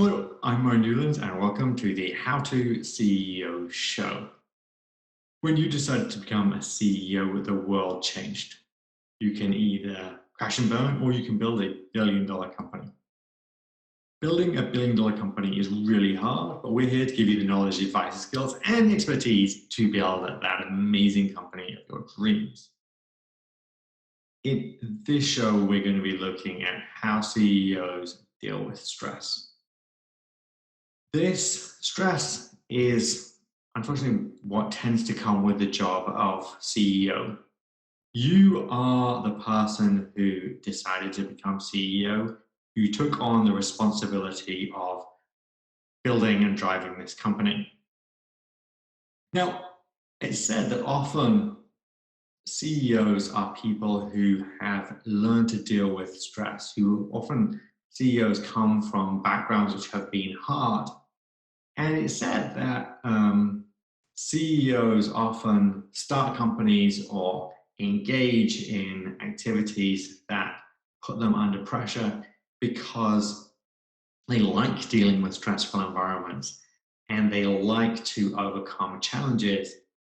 Hello, I'm Mo Newlands and welcome to the How to CEO show. When you decided to become a CEO, the world changed. You can either crash and burn or you can build a billion-dollar company. Building a billion-dollar company is really hard, but we're here to give you the knowledge, advice, skills, and expertise to build that amazing company of your dreams. In this show, we're going to be looking at how CEOs deal with stress. This stress is unfortunately what tends to come with the job of CEO. You are the person who decided to become CEO, who took on the responsibility of building and driving this company. Now, it's said that often CEOs are people who have learned to deal with stress, who often CEOs come from backgrounds which have been hard. And it's said that CEOs often start companies or engage in activities that put them under pressure because they like dealing with stressful environments and they like to overcome challenges.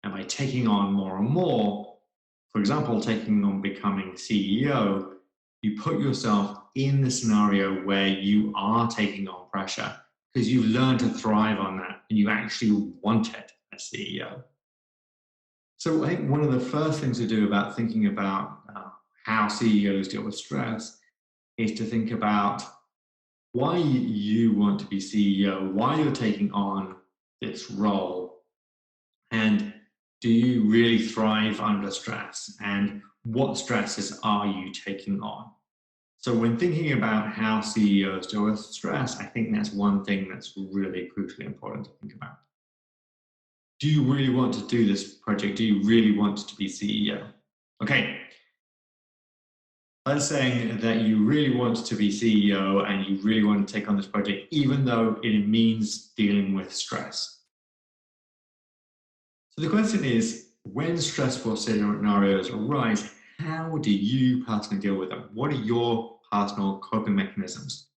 And by taking on more and more, for example, taking on becoming CEO, you put yourself in the scenario where you are taking on pressure because you've learned to thrive on that and you actually want it as CEO. So I think one of the first things to do about thinking about how CEOs deal with stress is to think about why you want to be CEO, why you're taking on this role, and do you really thrive under stress, and what stresses are you taking on? So when thinking about how CEOs deal with stress, I think that's one thing that's really crucially important to think about. Do you really want to do this project? Do you really want to be CEO? Okay, let's say that you really want to be CEO and you really want to take on this project, even though it means dealing with stress. So the question is, when stressful scenarios arise, how do you personally deal with them? What are your personal coping mechanisms?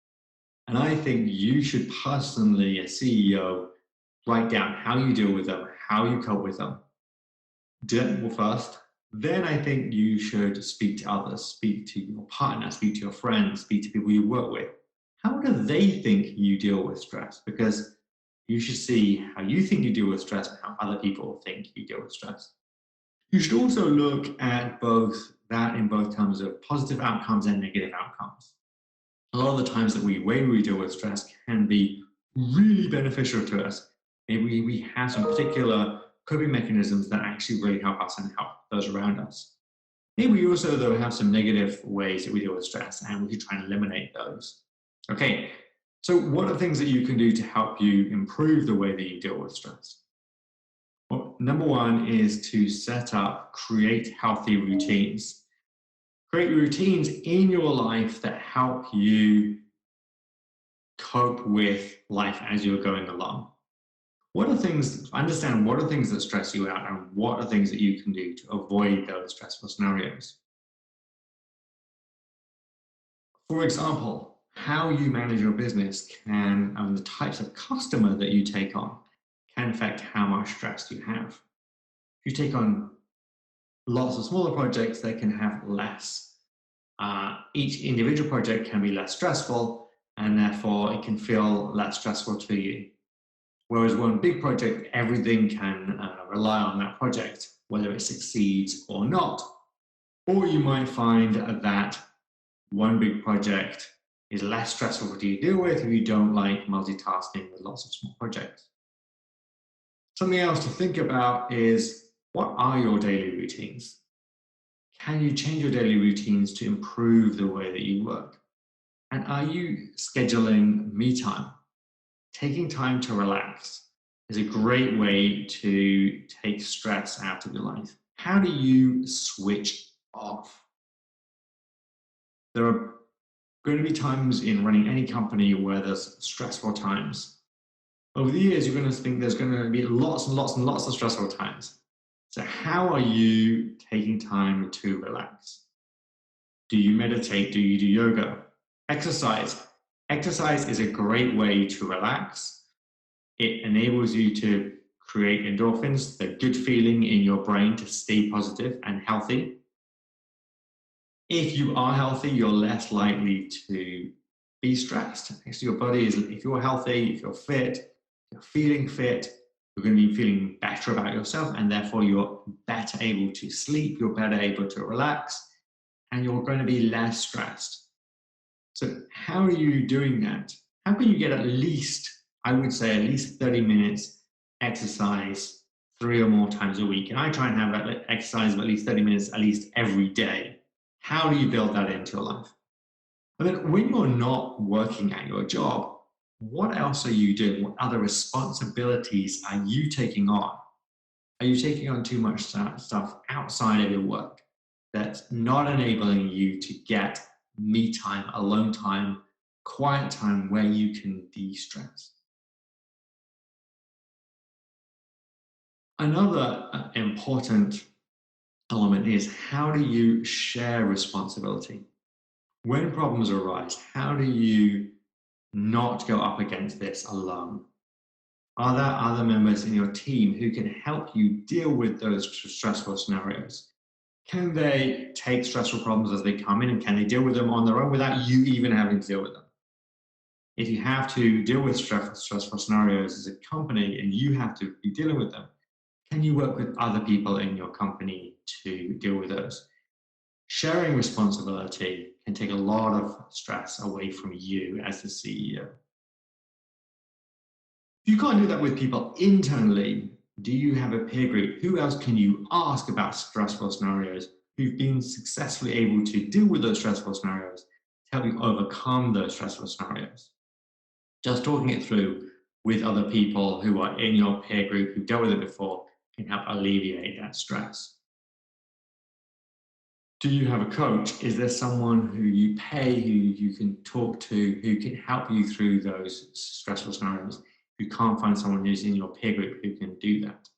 And I think you should personally, as CEO, write down how you deal with them, how you cope with them. Do that first. Then I think you should speak to others, speak to your partner, speak to your friends, speak to people you work with. How do they think you deal with stress? Because you should see how you think you deal with stress and how other people think you deal with stress. You should also look at both that in both terms of positive outcomes and negative outcomes. A lot of the times the way we deal with stress can be really beneficial to us. Maybe we have some particular coping mechanisms that actually really help us and help those around us. Maybe we also, though, have some negative ways that we deal with stress, and we should try and eliminate those. Okay, so what are things that you can do to help you improve the way that you deal with stress? Well, number one is to create healthy routines. Create routines in your life that help you cope with life as you're going along. Understand what are things that stress you out and what are things that you can do to avoid those stressful scenarios. For example, how you manage your business and the types of customer that you take on can affect how much stress you have. If you take on lots of smaller projects, they can have less. Each individual project can be less stressful, and therefore it can feel less stressful to you. Whereas one big project, everything can rely on that project, whether it succeeds or not. Or you might find that one big project is less stressful to deal with if you don't like multitasking with lots of small projects. Something else to think about is, what are your daily routines? Can you change your daily routines to improve the way that you work? And are you scheduling me time? Taking time to relax is a great way to take stress out of your life. How do you switch off? There are going to be times in running any company where there's stressful times. Over the years, you're going to think there's going to be lots and lots and lots of stressful times. So how are you taking time to relax? Do you meditate? Do you do yoga? Exercise. Exercise is a great way to relax. It enables you to create endorphins, the good feeling in your brain to stay positive and healthy. If you are healthy, you're less likely to be stressed. So your body is, if you're healthy, if you're fit, you're feeling fit, you're going to be feeling better about yourself, and therefore you're better able to sleep, you're better able to relax, and you're going to be less stressed. So how are you doing that? How can you get at least, I would say, at least 30 minutes exercise 3 or more times a week? And I try and have that exercise of at least 30 minutes at least every day. How do you build that into your life? And then when you're not working at your job, what else are you doing? What other responsibilities are you taking on? Are you taking on too much stuff outside of your work that's not enabling you to get me time, alone time, quiet time where you can de-stress? Another important element is, how do you share responsibility? When problems arise, how do you not go up against this alone? Are there other members in your team who can help you deal with those stressful scenarios? Can they take stressful problems as they come in, and can they deal with them on their own without you even having to deal with them? If you have to deal with stressful scenarios as a company and you have to be dealing with them, can you work with other people in your company to deal with those? Sharing responsibility can take a lot of stress away from you as the CEO. If you can't do that with people internally, do you have a peer group? Who else can you ask about stressful scenarios who've been successfully able to deal with those stressful scenarios to help you overcome those stressful scenarios? Just talking it through with other people who are in your peer group who've dealt with it before can help alleviate that stress. Do you have a coach? Is there someone who you pay, who you can talk to, who can help you through those stressful scenarios? If you can't find someone who's in your peer group who can do that.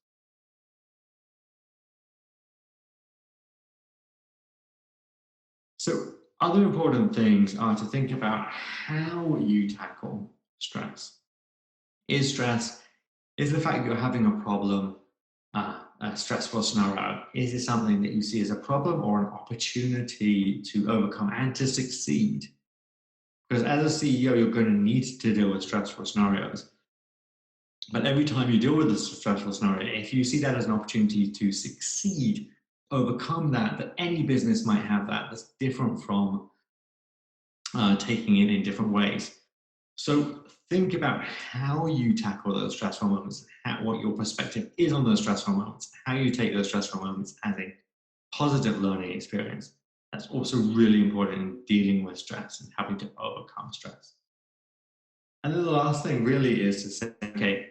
So other important things are to think about how you tackle stress. Is the fact that you're having a problem, a stressful scenario, is it something that you see as a problem or an opportunity to overcome and to succeed? Because as a CEO, you're going to need to deal with stressful scenarios. But every time you deal with a stressful scenario, if you see that as an opportunity to succeed, overcome that any business might have that's different from taking it in different ways. So think about how you tackle those stressful moments, what your perspective is on those stressful moments, how you take those stressful moments as a positive learning experience. That's also really important in dealing with stress and having to overcome stress. And then the last thing really is to say, okay,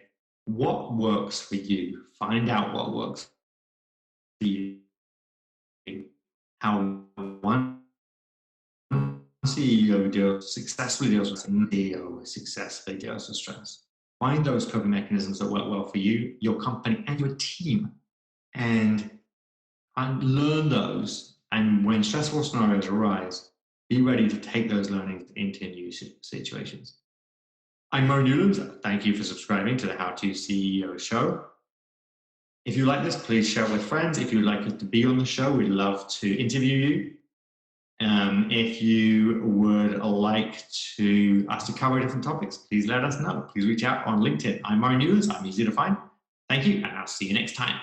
what works for you? Find out what works for you. How one CEO successfully deals with CEO successfully deals with stress. Find those coping mechanisms that work well for you, your company, and your team, and learn those. And when stressful scenarios arise, be ready to take those learnings into new situations. I'm Mo Newlands. Thank you for subscribing to the How to CEO show. If you like this, please share it with friends. If you'd like us to be on the show, we'd love to interview you. If you would like us to cover different topics, please let us know. Please reach out on LinkedIn. I'm Mo Newlands. I'm easy to find. Thank you, and I'll see you next time.